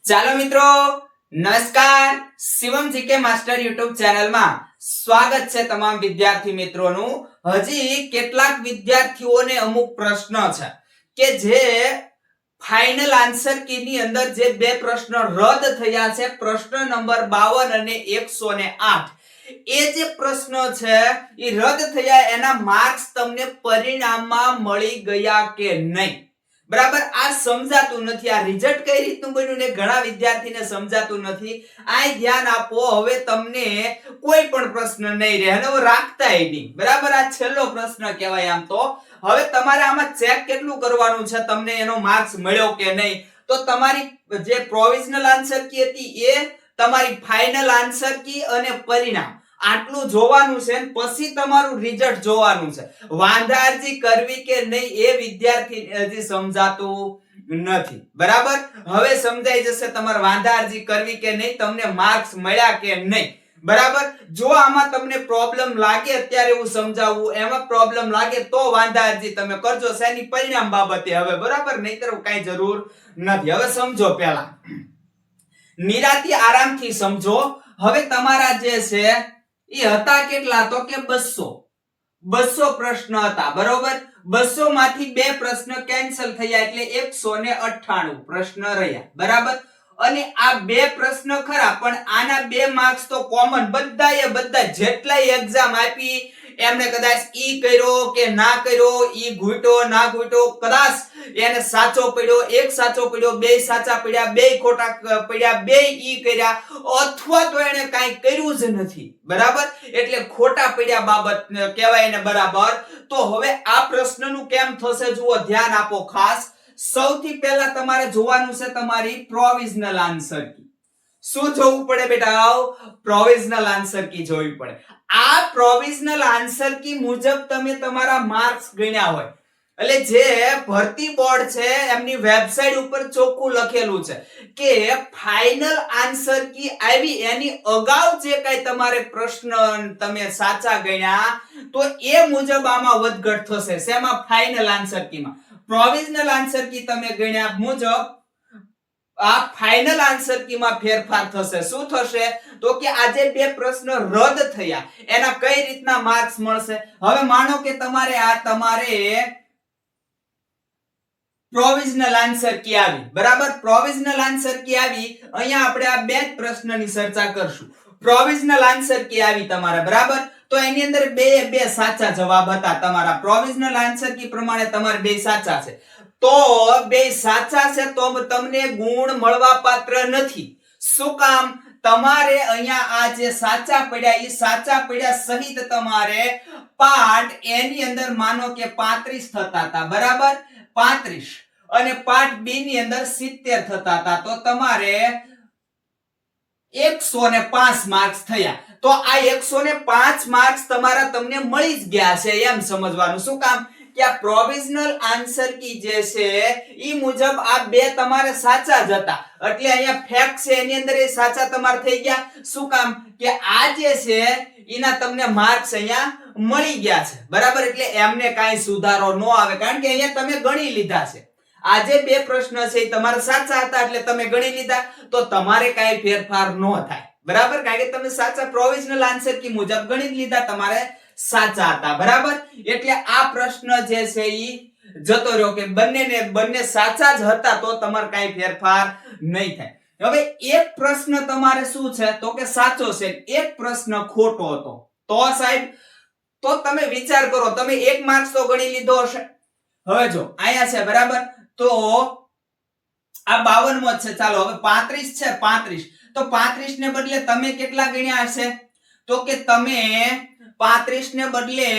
ચાલો મિત્રો, નમસ્કાર. શિવમ જીકે માસ્ટર યુટ્યુબ ચેનલમાં સ્વાગત છે તમામ વિદ્યાર્થી મિત્રોનું. હજી કેટલાક વિદ્યાર્થીઓને અમુક પ્રશ્નો છે કે જે ફાઇનલ આન્સર કી ની અંદર જે બે પ્રશ્ન રદ થયા છે, પ્રશ્ન નંબર 52 અને 108, એ જે પ્રશ્નો છે એ રદ થયા, એના માર્ક્સ તમને પરિણામમાં મળી ગયા કે નહીં? બરાબર, આ સમજાતું નથી. આ રિઝલ્ટ કઈ રીતનું બન્યું ને ઘણા વિદ્યાર્થીને સમજાતું નથી. આ ધ્યાન આપો, હવે તમને કોઈ પણ પ્રશ્ન નહીં રહે અને રાખતાય નહીં. બરાબર, આ છેલ્લો પ્રશ્ન કહેવાય. આમ તો હવે તમારે આમાં ચેક કેટલું કરવાનું છે તમને એનો માર્ક્સ મળ્યો કે નહીં. તો તમારી જે પ્રોવિઝનલ આન્સર કી હતી એ તમારી ફાઇનલ આન્સર કી અને પરિણામ આટલું જોવાનું છે, પછી તમારું રિઝલ્ટ જોવાનું છે. વાંધા અરજી કરવી કે નહીં એ વિદ્યાર્થી હજી સમજાતું નથી. બરાબર, હવે સમજાઈ જશે તમારે વાંધા અરજી કરવી કે નહીં, તમને માર્ક્સ મળ્યા કે નહીં. બરાબર, જો આમાં તમને પ્રોબ્લેમ લાગે, અત્યારે હું સમજાવું, એમાં પ્રોબ્લેમ લાગે તો વાંધા અરજી તમે કરજો શેની? પરિણામ બાબતે. હવે બરાબર, નહીતર કઈ જરૂર નથી. હવે સમજો, પહેલા નિરાંતે આરામથી સમજો. હવે તમારા જે છે એ હતા કેટલા? તો કે 200 પ્રશ્ન હતા. બરોબર, 200 માંથી બે પ્રશ્ન કેન્સલ થયા એટલે 198 પ્રશ્ન રહ્યા. બરાબર, અને આ બે પ્રશ્ન ખરા, પણ આના બે માર્ક્સ તો કોમન. બધા જેટલાય એક્ઝામ આપી એમને કદાચ ઈ કર્યો કે ના કર્યો, ઈ ઘૂંટો ના ઘૂંટો, કદાચ એને સાચો પડ્યો, એક સાચો પડ્યો, બે સાચા પડ્યા, બે ખોટા પડ્યા, બે ઈ કર્યા, અથવા તો એને કાઈ કર્યું જ નથી. બરાબર, એટલે ખોટા પડ્યા બાબત કહેવાય એને. બરાબર, તો હવે આ પ્રશ્નનું કેમ થશે જુઓ, ધ્યાન આપો ખાસ. સૌથી પહેલા તમારે જોવાનું છે તમારી પ્રોવિઝનલ આન્સર કી. શું જોવું પડે બેટા? પ્રોવિઝનલ આન્સર કી જોવી પડે. આ પ્રોવિઝનલ આન્સર કી મુજબ તમે તમારા માર્ક્સ ગણ્યા હોય. એટલે જે ભરતી બોર્ડ છે એમની વેબસાઈટ ઉપર ચોખ્ખું લખેલું છે કે ફાઇનલ આન્સર કી આવી એની અગાઉ જે કઈ તમારે પ્રશ્ન તમે સાચા ગણ્યા તો એ મુજબ આમાં વધઘટ થશે. શેમાં? ફાઇનલ આન્સર કીમાં. પ્રોવિઝનલ આન્સર કી તમે ગણ્યા મુજબ આ ફાઇનલ આન્સર કીમાં ફેરફાર થશે. શું થશે? તો કે આ જે બે પ્રશ્ન રદ થયા એના કઈ રીતના માર્ક્સ મળશે. હવે માનો કે તમારે પ્રોવિઝનલ આન્સર કી આવી. બરાબર, પ્રોવિઝનલ આન્સર કી આવી. અહીંયા આપણે આ બે જ પ્રશ્નની ચર્ચા કરશું. પ્રોવિઝનલ આન્સર કી આવી તમારે. બરાબર, તો એની અંદર બે સાચા જવાબ હતા તમારા. પ્રોવિઝનલ આન્સર કી પ્રમાણે તમારે બે સાચા છે. તો બે સાચા છે તો તમને ગુણ મળવા પાત્ર નથી. શું કામ? તમારે અહીંયા આ જે સાચા પડ્યા એ સાચા પડ્યા સહિત તમારે પાઠ એની અંદર માનો કે 35 થતા હતા. બરાબર, 35, અને પાઠ બી ની અંદર 70 થતા હતા. તો તમારે 105 માર્ક્સ થયા. તો આ 105 માર્ક્સ તમારા તમને મળી જ ગયા છે એમ સમજવાનું. શું કામ? કે આ પ્રોવિઝનલ આન્સર કી જે છે ઈ મુજબ આ બે તમારે સાચા જ હતા, એટલે અહીંયા ફેક્ટ છે એની અંદર એ સાચા તમારે થઈ ગયા. શું કામ? કે આ જે છે એના તમને માર્ક્સ અહીંયા મળી ગયા છે. બરાબર, એટલે એમને કાઈ સુધારો ન આવે, કારણ કે અહીંયા તમે ગણી લીધા છે. આ જે બે પ્રશ્ન છે એ તમારા સાચા હતા એટલે તમે ગણી લીધા, તો તમારે કાઈ ફેરફાર ન થાય. બરાબર, કારણ કે તમે સાચા પ્રોવિઝનલ આન્સર કી મુજબ ગણી લીધા, તમારે સાચા હતા. બરાબર, એટલે આ પ્રશ્ન જે છે ઈ જતો રહ્યો કે બંને સાચા જ હતા તો તમારે કાઈ ફેરફાર નહીં થાય. હવે એક પ્રશ્ન તમારે શું છે તો કે સાચો છે, એક પ્રશ્ન ખોટો હતો. તો સાહેબ, તો તમે વિચાર કરો, તમે 1 માર્ક્સ તો ગણી લીધો હશે. હવે જો અહીંયા છે. બરાબર, તો આ 52મો છે. ચાલો હવે 35 છે. 35, તો 35 ને બદલે તમે કેટલા ગણ્યા હશે? તો કે તમે 35 ને બદલે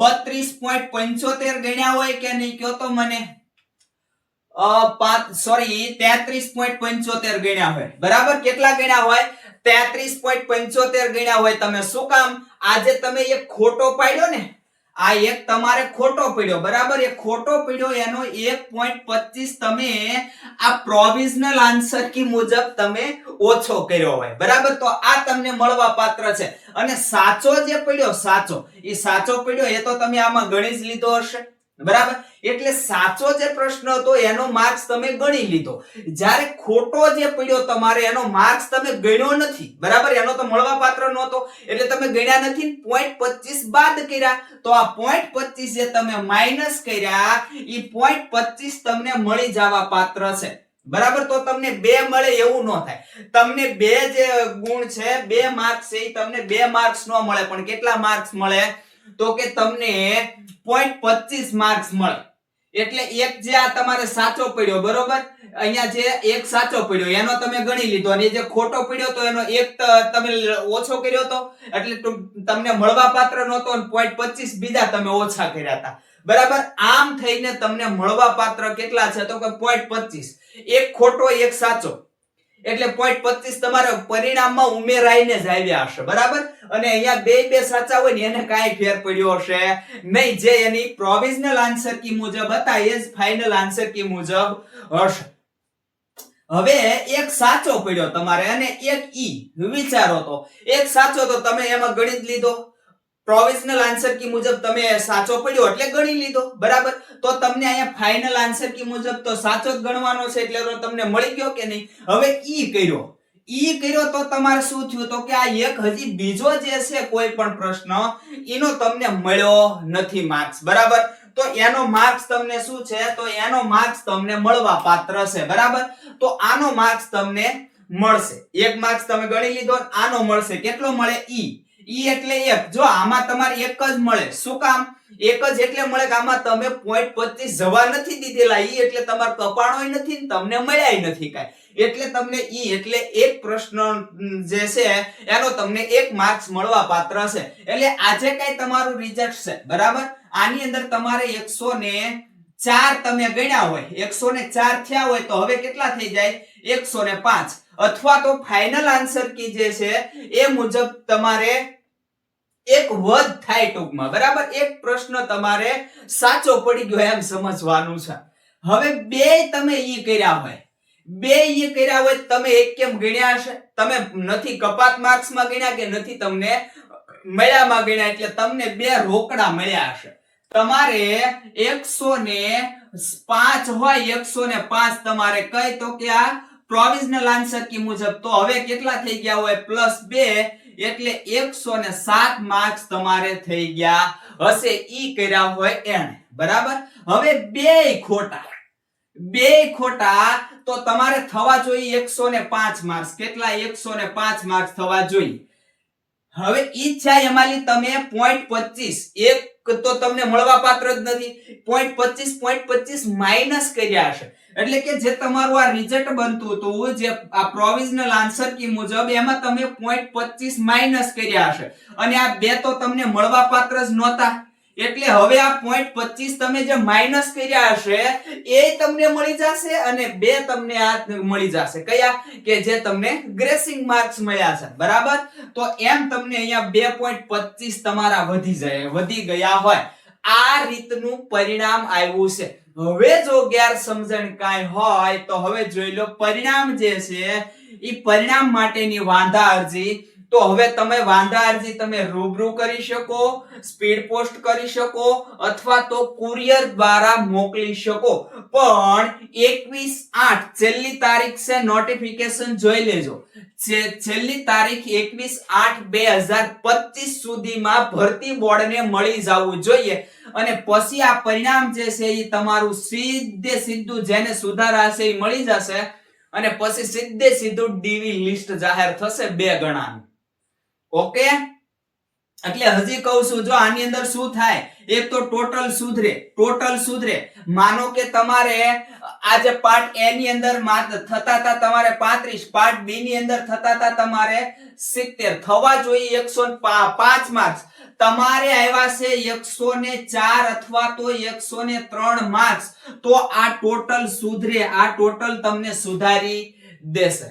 32.75 ગણ્યા હોય કે નહીં? કયો તો મને. 33.75 ગણ્યા હોય. બરાબર, કેટલા ગણ્યા હોય? 33.75 ગણ્યા હોય તમે. શું કામ? આજે તમે એક ખોટો પાડ્યો ને, આ એક તમારે ખોટો પડ્યો. બરાબર, એ ખોટો પડ્યો એનો 1.25 તમે આ પ્રોવિઝનલ આન્સર કી મુજબ તમે ઓછો કર્યો હોય. બરાબર, તો આ તમને મળવા પાત્ર છે. અને સાચો જે પડ્યો, સાચો પડ્યો એ તો તમે આમાં ગણી જ લીધો હશે. બરાબર. એટલે સાચો જે પ્રશ્ન હતો એનો માર્ક્સ તમે ગણી લીધો, જ્યારે ખોટો જે પડ્યો તમારે એનો માર્ક્સ તમે ગણ્યો નથી. બરાબર, એનો તો મળવા પાત્ર નહોતો એટલે તમે ગણ્યા નથી, 0.25 બાદ કર્યા. તો આ 0.25 જે તમે માઈનસ કર્યા ઈ 0.25 તમને મળી જવા પાત્ર છે. બરાબર, તો તમને 2 મળે એવું ન થાય. તમને 2 જે ગુણ છે, 2 માર્ક્સ છે, એ તમને 2 માર્ક્સ ન મળે, પણ કેટલા માર્ક્સ મળે? તો કે તમને 0.25 માર્ક્સ મળે. એટલે એક જે આ તમારે સાચો પડ્યો, બરોબર, અહીંયા જે એક સાચો પડ્યો એનો તમે ગણી લીધો, અને જે ખોટો પડ્યો તો એનો એક તમે ઓછો કર્યો તો, એટલે તમને મળવા પાત્ર નહોતો, અને 0.25 બીજા તમે ઓછા કર્યા હતા. બરાબર, આમ થઈને તમને મળવા પાત્ર કેટલા છે? તો કે 0.25. એક ખોટો એક સાચો, એટલે 0.25 તમારે પરિણામમાં ઉમેરાઈને જ આવ્યા હશે. બરાબર, અને અહીંયા બે સાચા હોય ને એને કાંઈ ફેર પડ્યો હશે નહીં. જે એની પ્રોવિઝનલ આન્સર કી મુજબ હતા એ જ ફાઇનલ આન્સર કી મુજબ હશે. હવે એક સાચો પડ્યો તમારે અને એક ઈ. વિચારો તો, એક સાચો તો તમે એમાં ગણી જ લીધો, પ્રોવિઝનલ આન્સર કી મુજબ તમે સાચો પડ્યો એટલે ગણી લીધો. બરાબર, તો તમને અહીંયા ફાઇનલ આન્સર કી મુજબ તો સાચો જ ગણવાનો છે, એટલે તો તમને મળી ગયો કે નહીં. હવે ઈ કર્યો તો તમારે શું થયું? તો કે આ એક હજી બીજો જે છે કોઈ પણ પ્રશ્ન એનો તમને મળ્યો નથી માર્ક્સ. બરાબર, તો એનો માર્ક્સ તમને શું છે? તો એનો માર્ક્સ તમને મળવા પાત્ર છે. બરાબર, તો આનો માર્ક્સ તમને મળશે. એક માર્ક્સ તમે ગણી લીધો, આનો મળશે. કેટલો મળે? ઈ એટલે 1. જો આમાં તમારે એક જ મળે. શું કામ? એક જ એટલે મળે કે આમાં તમે 0.25 જવા નથી દીધેલા. ઈ એટલે તમારે કપાણોય નથી ને તમને મળ્યાય નથી કાંઈ, એટલે તમને ઈ એટલે એક પ્રશ્ન જે છે એનો તમને એક માર્ક્સ મળવા પાત્ર છે. એટલે આજે કઈ તમારું રિઝલ્ટ છે. બરાબર, આની અંદર તમારે 104 તમે ગણ્યા હોય, 104 થયા હોય તો હવે કેટલા થઈ જાય? 105. અથવા તો ફાઇનલ આન્સર કી જે છે એ મુજબ તમારે એક વધ થાય ટૂંકમાં. બરાબર, એક પ્રશ્ન તમારે સાચો પડી ગયો એમ સમજવાનું છે. હવે બે તમે ઈ કર્યા હોય, તમે એક કેમ ગણ્યા હશે? તમે નથી કપાત માર્ક્સ માં ગણ્યા કે નથી તમને મળ્યામાં ગણ્યા, એટલે તમને 2 રોકડા મળ્યા હશે. તમારે 105 હોય, 105 તમારે કઈ? તો કે આ પ્રોવિઝનલ આન્સર કી મુજબ. તો હવે કેટલા થઈ ગયા હોય? +2, એટલે 107 માર્ક્સ તમારે થઈ ગયા હશે ઈ કર્યા હોય એને. બરાબર, હવે બે ખોટા તો તમારે થવા જોઈએ 105 માર્ક્સ. કેટલા? 105 માર્ક્સ થવા જોઈએ. હવે ઈ છે એમાંથી તમે 0.25 એક તો તમને મળવા પાત્ર જ નથી, 0.25 માઈનસ કર્યા હશે. એટલે કે જે તમારું આ રિઝલ્ટ બનતું હતું, જે આ પ્રોવિઝનલ આન્સર કી મુજબ, એમાં તમે 0.25 માઈનસ કર્યા હશે, અને આ બે તો તમને મળવા પાત્ર જ નહોતા. એટલે હવે આ 0.25 તમે જે માઈનસ કર્યા હશે એ તમને મળી જશે, અને બે તમને આ મળી જશે. કયા? કે જે તમને ગ્રેસિંગ માર્ક્સ મળ્યા છે. બરાબર, તો એમ તમને અહીંયા 2.25 તમારા વધી ગયા હોય. આ રીતનું પરિણામ આવ્યું છે. હવે જો ગેરસમજણ કાંઈ હોય તો હવે જોઈ લો. પરિણામ જે છે એ પરિણામ માટેની વાંધા અરજી, તો હવે તમે વાંધા અરજી તમે રૂબરૂ કરી શકો, સ્પીડ પોસ્ટ કરી શકો, અથવા તો કુરિયર દ્વારા મોકલી શકો. પણ 21/8 છેલ્લી તારીખ છે, નોટિફિકેશન જોઈ લેજો. છેલ્લી તારીખ 21/8/2025 સુધીમાં ભરતી બોર્ડને મળી જવું જોઈએ, અને પછી આ પરિણામ જે છે એ તમારું સીધું જેને સુધારા હશે એ મળી જશે, અને પછી સીધું ડીવી લિસ્ટ જાહેર થશે 2 ગણાનું. ઓકે, એટલે હજી કહું છું, જો આની અંદર શું થાય, એક તો ટોટલ સુધરે. માનો કે તમારે આ જે પાર્ટ એ ની અંદર થતા હતા તમારે 35, પાર્ટ બી ની અંદર થતા હતા તમારે 70, થવા જોઈએ 105 માર્ક્સ. તમારે આવ્યા છે 104 અથવા તો 103 માર્ક્સ. તો આ ટોટલ સુધરે, આ ટોટલ તમને સુધારી દેશે.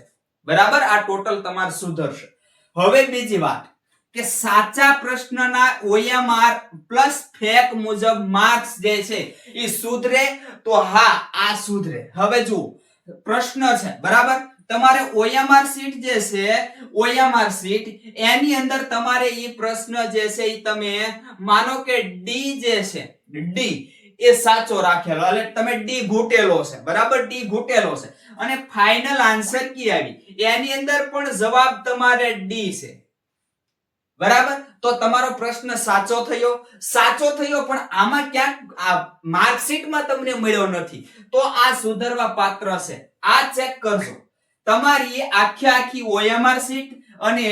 બરાબર, આ ટોટલ તમારે સુધરશે. હવે બીજી વાત કે સાચા પ્રશ્નના OMR પ્લસ ફેક મુજબ માર્ક્સ જે છે એ સુધરે? તો હા, આ સુધરે. હવે જુઓ, પ્રશ્ન છે. બરાબર, તમારે OMR શીટ જે છે, OMR શીટ એની અંદર તમારે એ પ્રશ્ન જે છે એ તમે માનો કે ડી જે છે, ડી એ સાચો રાખેલો, એટલે તમે ડી ઘૂંટેલો છે, બરાબર, ડી ઘૂંટેલો છે. અને ફાઇનલ આન્સર કી આવી, એની અંદર પણ જવાબ તમારે ડી છે, બરાબર. તો તમારો પ્રશ્ન સાચો થયો, પણ આમાં ક્યાંક માર્કશીટમાં તમને મળ્યો નથી, તો આ સુધારવા પાત્ર છે. આ ચેક કરજો, તમારી આખી OMR શીટ અને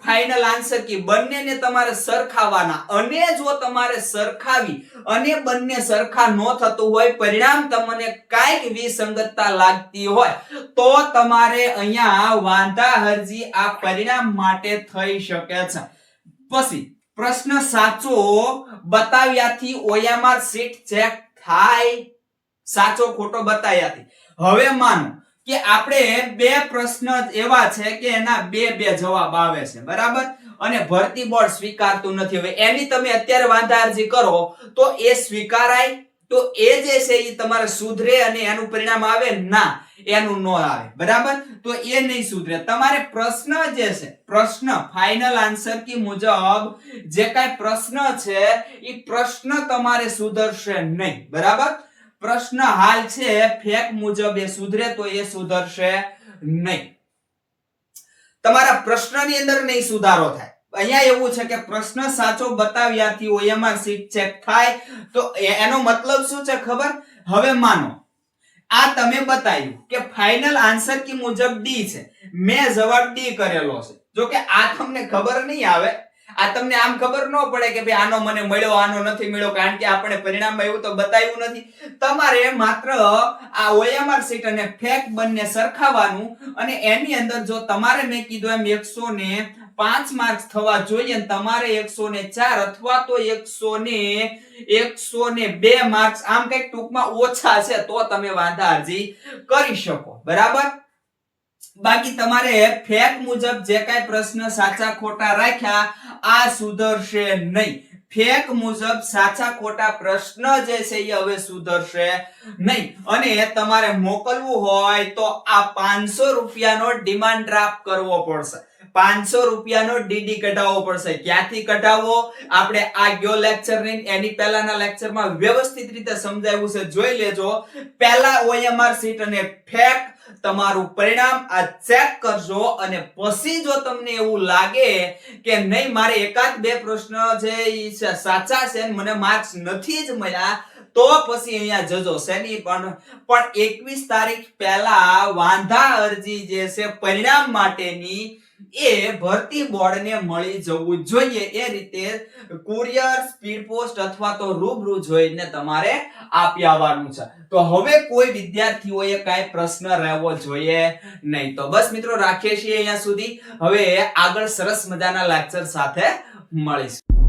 ફાઇનલ આન્સર કી બંનેને તમારે સરખાવવાના, અને જો તમારે સરખાવી અને બંને સરખા ન થતું હોય, પરિણામ તમને કાંઈક વિસંગતતા લાગતી હોય, તો તમારે અહીંયા વાંધા અરજી આ પરિણામ માટે થઈ શકે છે. પછી પ્રશ્ન સાચો બતાવ્યાથી OMR શીટ ચેક થાય, સાચો ખોટો બતાવ્યાથી. હવે માનો કે આપણે બે પ્રશ્ન એવા છે કે એના બે જવાબ આવે છે, બરાબર, અને ભરતી બોર્ડ સ્વીકારતું નથી. હવે એની તમે અત્યારે વાંધા અરજી કરો તો એ સ્વીકારાય, તો એ જે છે એ તમારે સુધરે અને એનું પરિણામ આવે? ના, એનું ન આવે, બરાબર. તો એ નહીં સુધરે. તમારે પ્રશ્ન જે છે, પ્રશ્ન ફાઇનલ આન્સર કી મુજબ જે કાંઈ પ્રશ્ન છે એ પ્રશ્ન તમારે સુધરશે નહીં, બરાબર. પ્રશ્ન હાલ છે ફેક મુજબ એ સુધરે તો એ સુધરશે નહીં. તમારા પ્રશ્નની અંદર નહીં સુધારો થાય. અહીંયા એવું છે કે પ્રશ્ન સાચો બતાવ્યાથી OMR શીટ ચેક થાય, તો એનો મતલબ શું છે ખબર? હવે માનો આ તમે બતાવ્યું કે ફાઇનલ આન્સર કી મુજબ ડી છે, મેં જવાબ ડી કરેલો છે. જો કે આ તમને ખબર નહીં આવે, આ તમને આમ ખબર ન પડે કે ભાઈ આનો મને મળ્યો, આનો નથી મળ્યો, કારણ કે આપણે પરિણામમાં એવું તો બતાવ્યું નથી. તમારે માત્ર આ OMR શીટ અને ફેક બંને સરખાવવાનું, અને એની અંદર જો તમારે મેં કીધું એમ 105 માર્ક્સ થવા જોઈએ, તમારે 104 અથવા તો 102 માર્ક્સ આમ કંઈક ટૂંકમાં ઓછા છે, તો તમે વાંધા અરજી કરી શકો, બરાબર. બાકી તમારે ફેક મુજબ જે કાંઈ પ્રશ્ન સાચા ખોટા રાખ્યા આ સુધરશે નહીં. ફેક મુજબ સાચા ખોટા પ્રશ્ન જે છે એ હવે સુધરશે નહીં. અને તમારે મોકલવું હોય તો આ 500 રૂપિયાનો ડિમાન્ડ ડ્રાફ્ટ કરવો પડશે, 500 રૂપિયાનો ડીડી કઢાવવો પડશે. ક્યાંથી કઢાવવો આપણે આ ગયો લેક્ચર ની એની પહેલાના લેક્ચરમાં વ્યવસ્થિત રીતે સમજાવ્યું છે, જોઈ લેજો. પહેલા OMR શીટ અને ફેક તમારું પરિણામ આ ચેક કરજો, અને પછી જો તમને એવું લાગે કે નહીં મારે એકાદ બે પ્રશ્ન જે સાચા છે મને માર્ક્સ નથી જ મળ્યા, તો પછી અહીંયા જજો શેની પણ 21 તારીખ પહેલા વાંધા અરજી જે છે પરિણામ માટેની એ ભરતી બોર્ડને મળી જવું જોઈએ. એ રીતે કુરિયર, સ્પીડ પોસ્ટ અથવા તો રૂબરૂ જોઈને તમારે આપી આવવાનું છે. તો હવે કોઈ વિદ્યાર્થીઓએ કાંઈ પ્રશ્ન રહેવો જોઈએ નહીં. તો બસ મિત્રો રાખીએ છીએ અહીંયા સુધી. હવે આગળ સરસ મજાના લેક્ચર સાથે મળીશું.